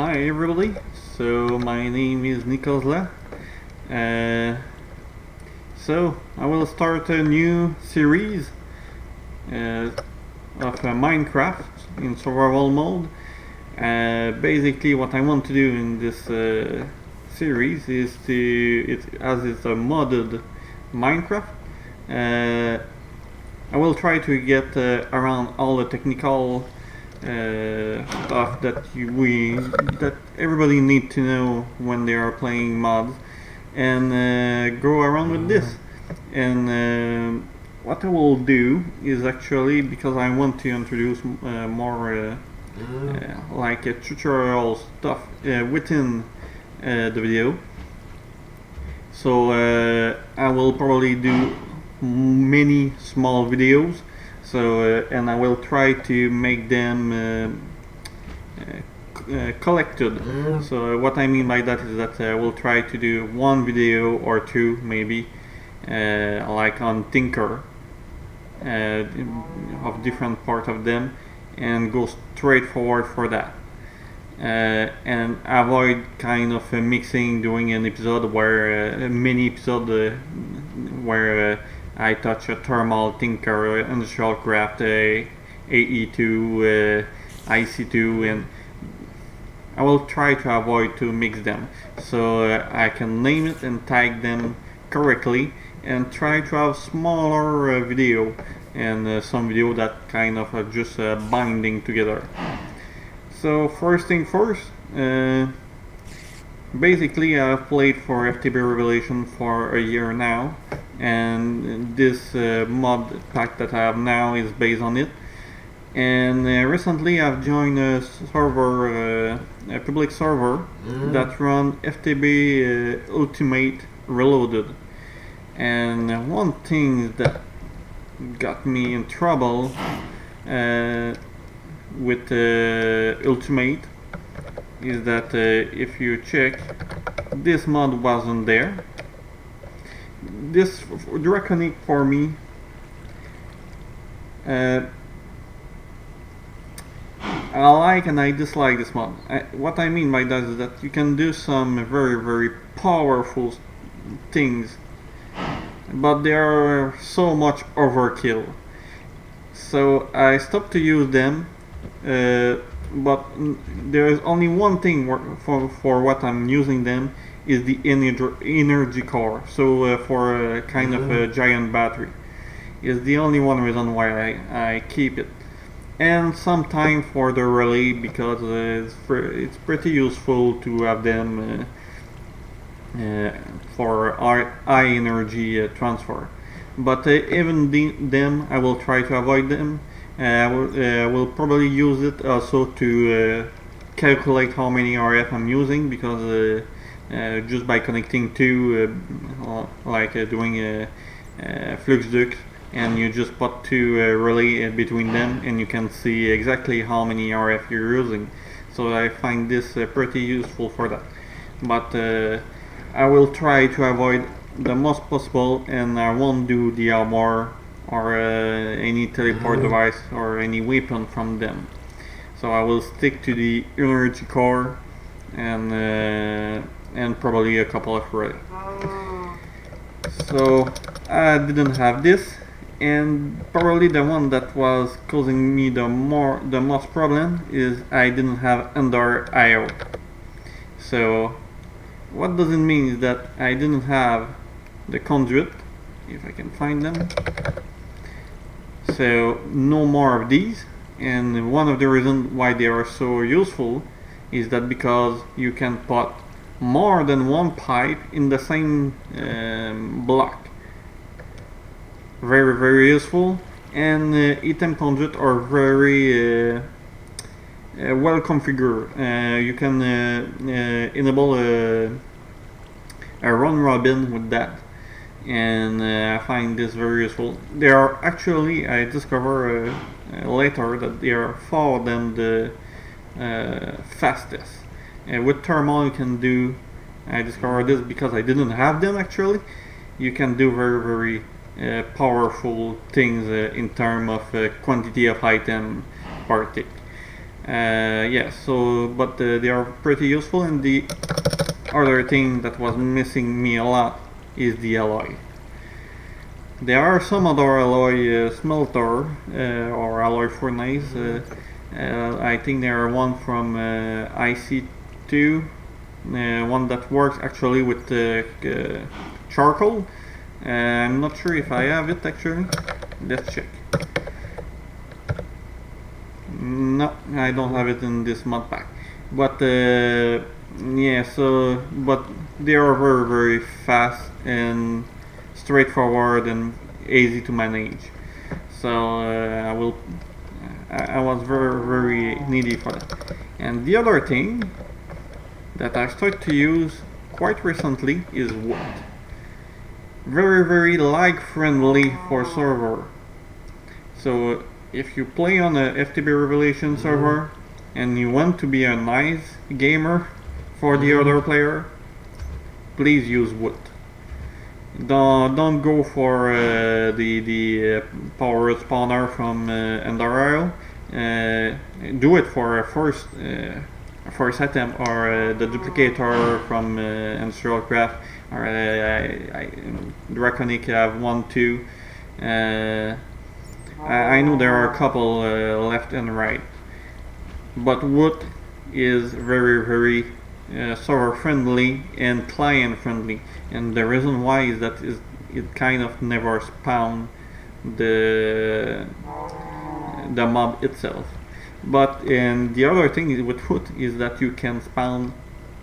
Hi everybody, so my name is Nicolas. So I will start a new series of Minecraft in survival mode. Basically what I want to do in this series is as it's a modded Minecraft, I will try to get around all the technical stuff that everybody need to know when they are playing mods, and go around with this. And what I will do is actually, because I want to introduce more like a tutorial stuff within the video. So I will probably do many small videos. So and I will try to make them collected. So what I mean by that is that I will try to do one video or two maybe, like on Tinker, of different part of them, and go straight forward for that. And avoid kind of mixing, doing an episode where a mini episode where I touch a thermal, Tinker, industrial craft, AE2, IC2, and I will try to avoid to mix them, so I can name it and tag them correctly, and try to have smaller video and some video that kind of just binding together. So first thing first, basically I've played for FTB Revelation for a year now, and this mod pack that I have now is based on it. And recently I've joined a server, a public server that run FTB Ultimate Reloaded. And one thing that got me in trouble with Ultimate is that if you check, this mod wasn't there. This Draconic for me, I like and I dislike this mod. What I mean by that is that you can do some very powerful things, but they are so much overkill. So I stopped to use them, but there is only one thing for what I'm using them, is the energy core. So for a kind of a giant battery is the only one reason why I keep it. And sometime for the relay, because it's pretty useful to have them for high energy transfer. But even them, I will try to avoid them. I will probably use it also to calculate how many RF I'm using, because just by connecting two, like doing a flux duct, and you just put two relay between them, and you can see exactly how many RF you're using. So I find this pretty useful for that. But I will try to avoid the most possible, and I won't do the armor or any teleport device or any weapon from them. So I will stick to the energy core and probably a couple of relay. So I didn't have this, and probably the one that was causing me the most problem is I didn't have Ender IO. So what does it mean is that I didn't have the conduit, if I can find them. So no more of these, and one of the reasons why they are so useful is that because you can put more than one pipe in the same block. Very useful, and item conduit are very well configured. You can enable a run robin with that, and I find this very useful. They are actually, I discover later that they are far than the fastest. With thermal you can do, I discovered this because I didn't have them actually, you can do very powerful things in terms of quantity of item per tick. Yeah, so but they are pretty useful, and the other thing that was missing me a lot is the alloy. There are some other alloy smelter or alloy furnace. I think there are one from IC2, one that works actually with charcoal. I'm not sure if I have it actually. Let's check. No, I don't have it in this mod pack. But yeah, so but they are very fast and straightforward and easy to manage. So I was very needy for that. And the other thing that I started to use quite recently is wood. Very lag friendly for server. So if you play on a FTB Revelation server and you want to be a nice gamer for the other player, please use wood. Don't go for the power spawner from Ender Isle. Do it for a first attempt, or the duplicator from Industrial Craft, or Draconic have one too. I know there are a couple left and right, but wood is very server friendly and client friendly, and the reason why is that it kind of never spawn the mob itself. But and the other thing with wood is that you can spawn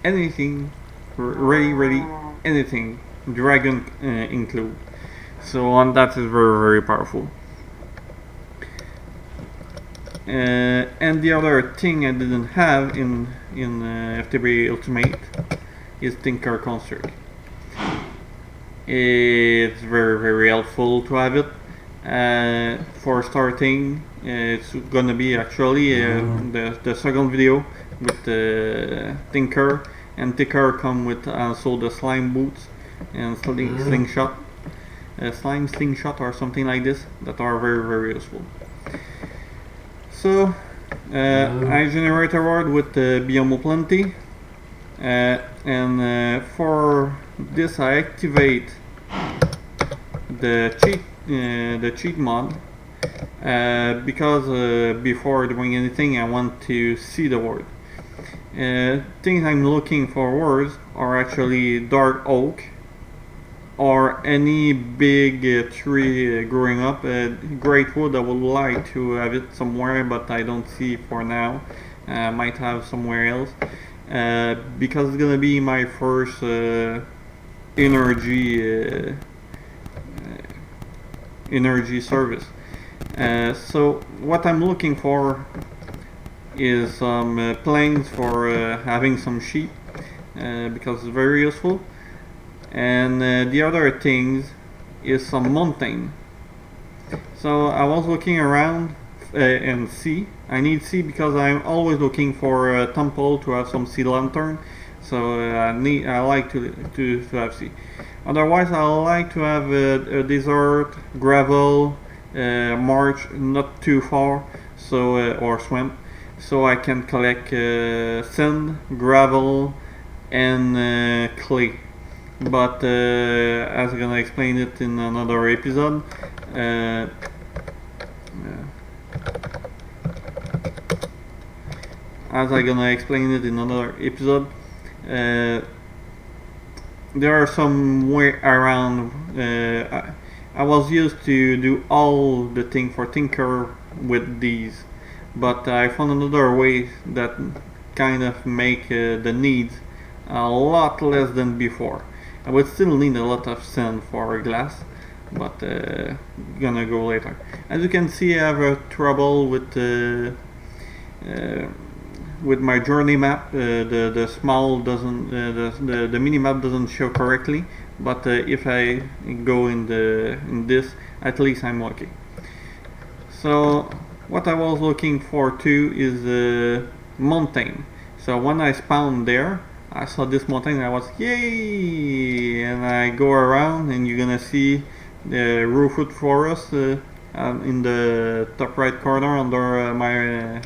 anything, really anything, dragon include. So and that is very powerful. And the other thing I didn't have in FTB Ultimate is Tinker Construct. It's very helpful to have it. For starting, it's gonna be actually the second video with the Tinker, and Tinker come with also the slime boots and slingshot, slime slingshot or something like this, that are very useful. So I generate a world with Biome Plenty, and for this I activate the cheat mod, because before doing anything I want to see the world. Things I'm looking for are actually dark oak, or any big tree growing up. Great wood, I would like to have it somewhere, but I don't see for now. Might have somewhere else, because it's gonna be my first energy service. So what I'm looking for is some planks for having some sheep, because it's very useful. And the other things is some mountain. So I was looking around and see. I need sea because I'm always looking for a temple to have some sea lantern. So I like to have sea. Otherwise, I like to have a desert, gravel, march not too far, so or swamp, so I can collect sand, gravel, and clay. But as I'm gonna explain it in another episode, there are some way around. I was used to do all the thing for Tinker with these, but I found another way that kind of make the needs a lot less than before. I would still need a lot of sand for glass, but gonna go later. As you can see, I have trouble with my journey map. The small doesn't, the mini map doesn't show correctly. But if I go in this, at least I'm lucky. So what I was looking for too is mountain. So when I spawned there, I saw this mountain and I was yay, and I go around and you're gonna see the Roofwood Forest in the top right corner under my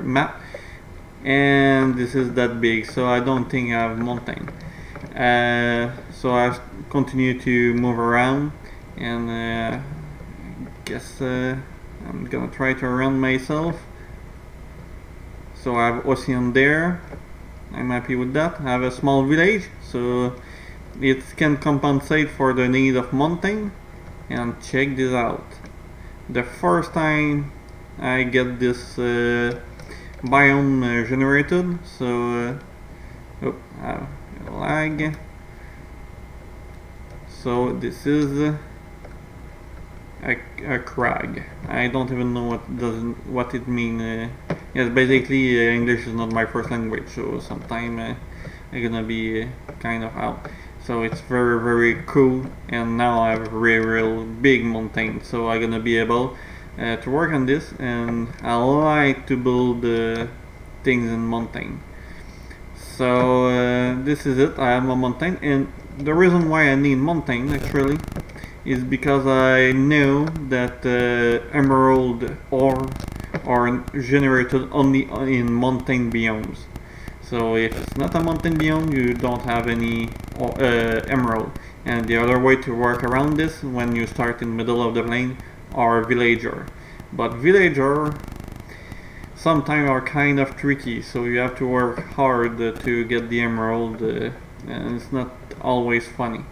map. and this is that big, so I don't think I have mountain. So I continue to move around, and guess I'm gonna try to run myself. So I have ocean there. I'm happy with that. I have a small village, so it can compensate for the need of mountain. And check this out. The first time I get this biome generated, so lag. So this is a crag. I don't even know what it means. Yes, basically English is not my first language, so sometime I'm gonna be kind of out. So it's very cool, and now I have a real big mountain, so I'm gonna be able to work on this, and I like to build things in mountain. So this is it. I have a mountain, and the reason why I need mountain actually is because I know that emerald ore are generated only in mountain biomes. So if it's not a mountain biome, you don't have any emerald. And the other way to work around this, when you start in the middle of the plain, are villager. But villager sometimes are kind of tricky, so you have to work hard to get the emerald, and it's not always funny.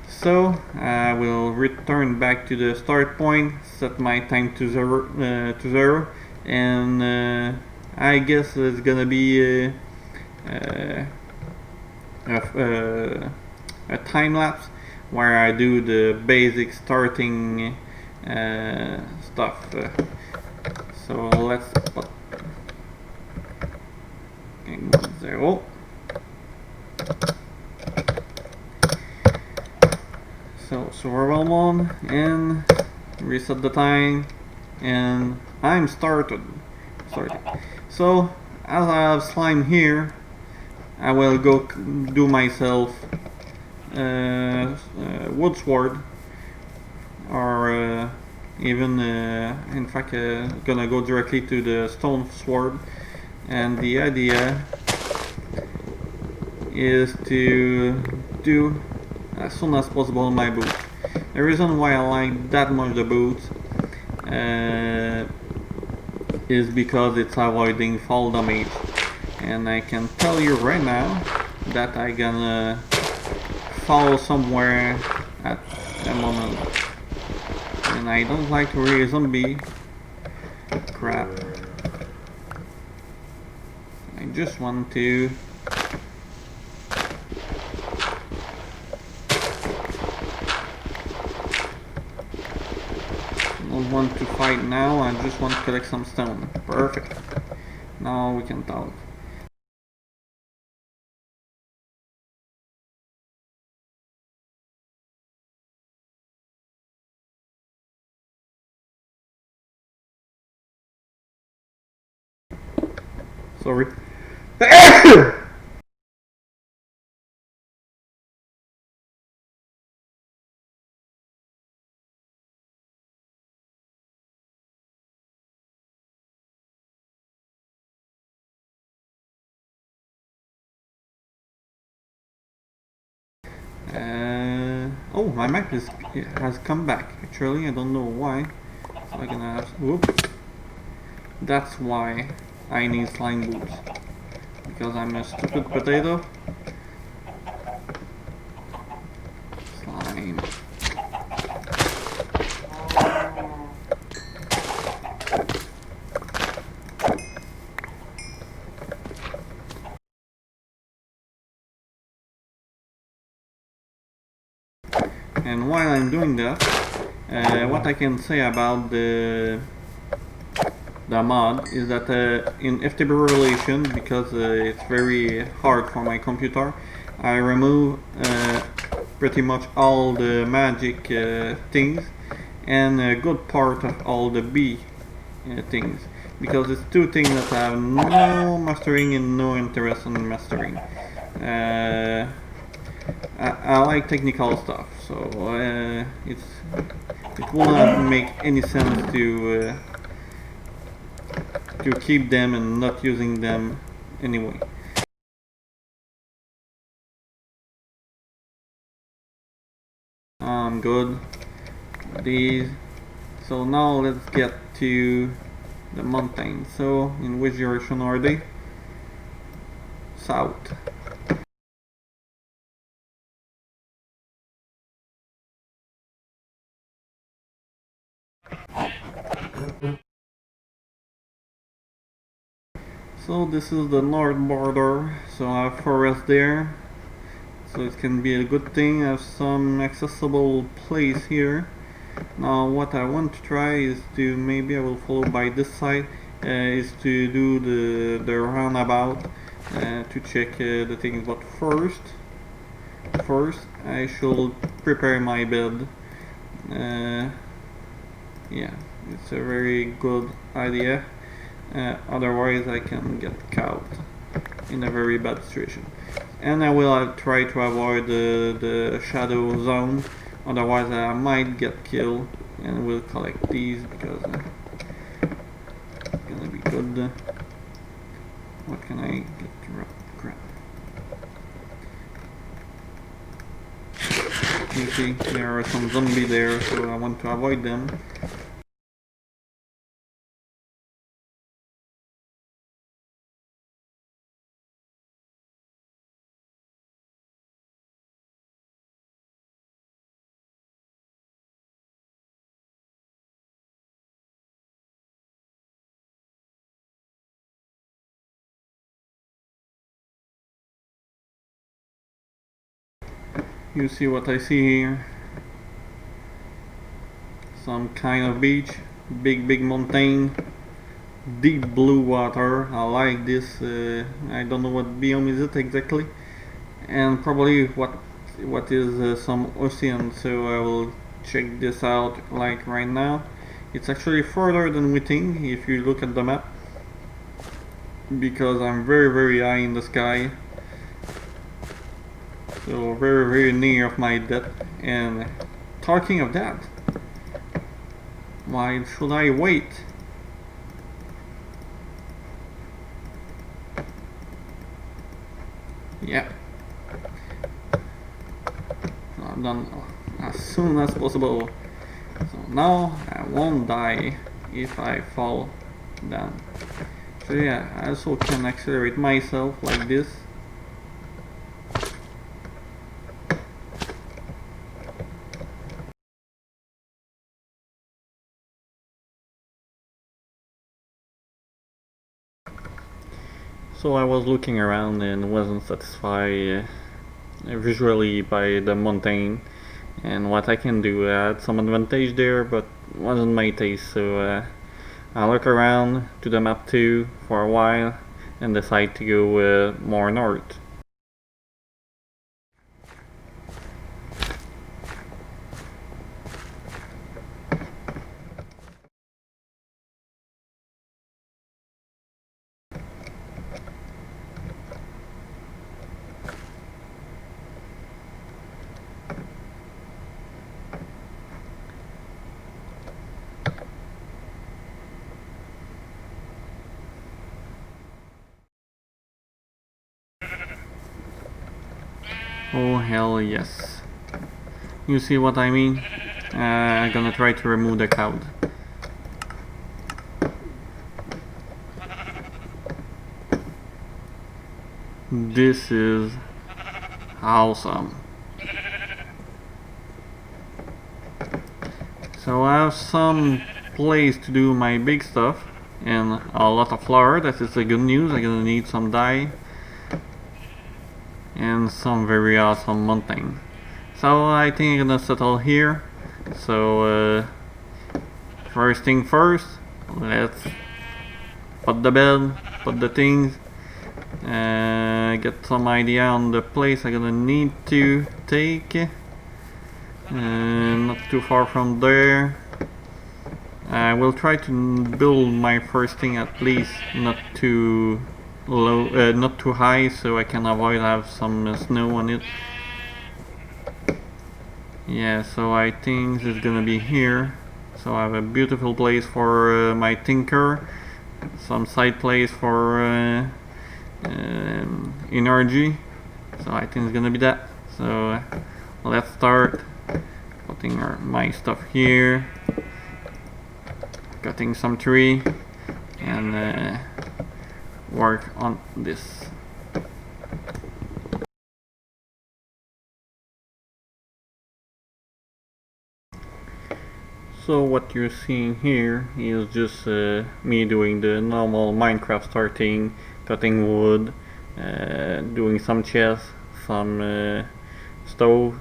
So I will return back to the start point, set my time to zero, and I guess it's gonna be a time lapse where I do the basic starting stuff. So let's put 0. So survival mode and reset the time, and I'm started. So as I have slime here, I will go do myself wood sword, or even in fact gonna go directly to the stone sword. And the idea is to do as soon as possible my boots. The reason why I like that much the boots is because it's avoiding fall damage, and I can tell you right now that I gonna fall somewhere at the moment, and I don't like to really zombie crap. I just want to don't want to fight now, I just want to collect some stone. Perfect. Now we can talk. Sorry. Oh, my map has come back. Actually, I don't know why. So I'm gonna have. Whoops. That's why I need slime boots. Because I'm a stupid potato. Slime. And while I'm doing that, what I can say about the mod is that in FTB Revelation, because it's very hard for my computer, I remove pretty much all the magic things and a good part of all the bee things, because it's two things that I have no mastering and no interest in mastering. I like technical stuff, so it will not make any sense to to keep them and not using them anyway. I'm good. These. So now let's get to the mountain. So in which direction are they? South. So this is the north border, so I have forest there, so it can be a good thing. I have some accessible place here. Now what I want to try is to, maybe I will follow by this side, is to do the roundabout to check the things. But first I should prepare my bed. Yeah, it's a very good idea. Otherwise I can get caught in a very bad situation. And I will try to avoid the shadow zone, otherwise I might get killed. And we'll collect these because it's gonna be good. What can I get? Crap. You see, there are some zombies there, so I want to avoid them. You see what I see here? Some kind of beach, big mountain, deep blue water. I like this. I don't know what biome is it exactly, and probably what is some ocean. So I will check this out like right now. It's actually further than we think if you look at the map, because I'm very high in the sky. So very near of my death. And talking of that, why should I wait? Yeah, I'm done as soon as possible. So now I won't die if I fall down. So yeah, I also can accelerate myself like this. So I was looking around and wasn't satisfied visually by the mountain and what I can do. I had some advantage there, but wasn't my taste, so I look around to the map too for a while and decide to go more north. Oh hell yes. You see what I mean? I'm gonna try to remove the cloud. This is awesome. So I have some place to do my big stuff and a lot of flour. That is the good news. I'm gonna need some dye and some very awesome mountain. So I think I'm gonna settle here. So first thing first, let's put the bed, put the things, get some idea on the place I'm gonna need to take. Not too far from there. I will try to build my first thing at least not too low, not too high, so I can avoid have some snow on it. Yeah, so I think it's gonna be here. So I have a beautiful place for my tinker. some side plays for energy, so I think it's gonna be that. So let's start putting my stuff here, cutting some tree, and work on this. So what you're seeing here is just me doing the normal Minecraft starting, cutting wood, doing some chests, some stove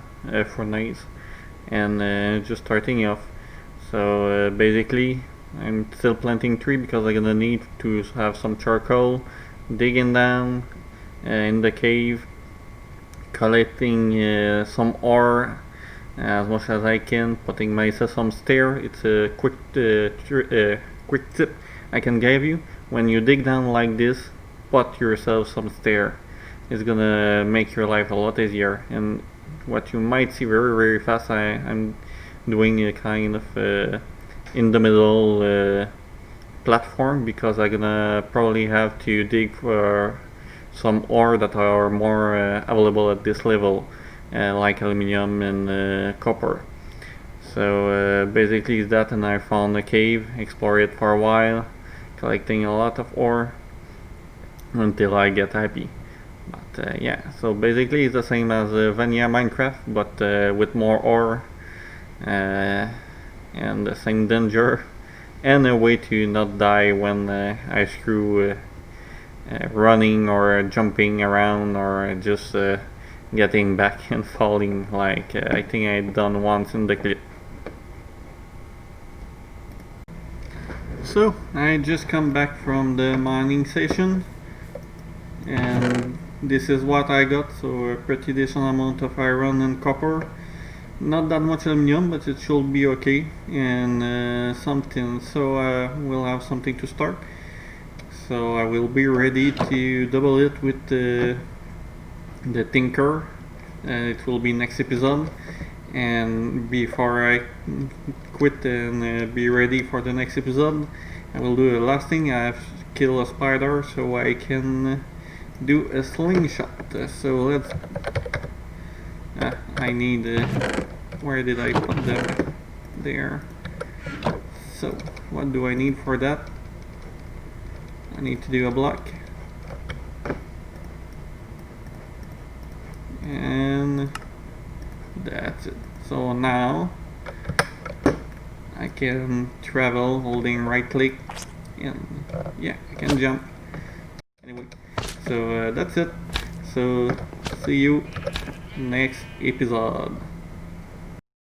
for nights, and just starting off. So basically I'm still planting tree because I'm gonna need to have some charcoal, digging down in the cave, collecting some ore as much as I can, putting myself some stair. It's a quick tip I can give you. When you dig down like this, put yourself some stair. It's gonna make your life a lot easier. And what you might see very fast, I'm doing a kind of in the middle platform, because I'm gonna probably have to dig for some ore that are more available at this level, like aluminium and copper. So basically it's that, and I found a cave, explored it for a while, collecting a lot of ore until I get happy. But yeah, so basically it's the same as vanilla Minecraft, but with more ore, and the same danger, and a way to not die when I screw running or jumping around, or just getting back and falling, like I think I done once in the clip. So I just come back from the mining session, and this is what I got. So a pretty decent amount of iron and copper, not that much aluminium, but it should be okay, and something, so we'll have something to start. So I will be ready to double it with the tinker. It will be next episode, and before I quit and be ready for the next episode, I will do the last thing. I have to kill a spider so I can do a slingshot. So let's I need where did I put them? There. So what do I need for that? I need to do a block, and that's it. So now I can travel holding right click, and yeah, I can jump. Anyway, so that's it. So see you next episode.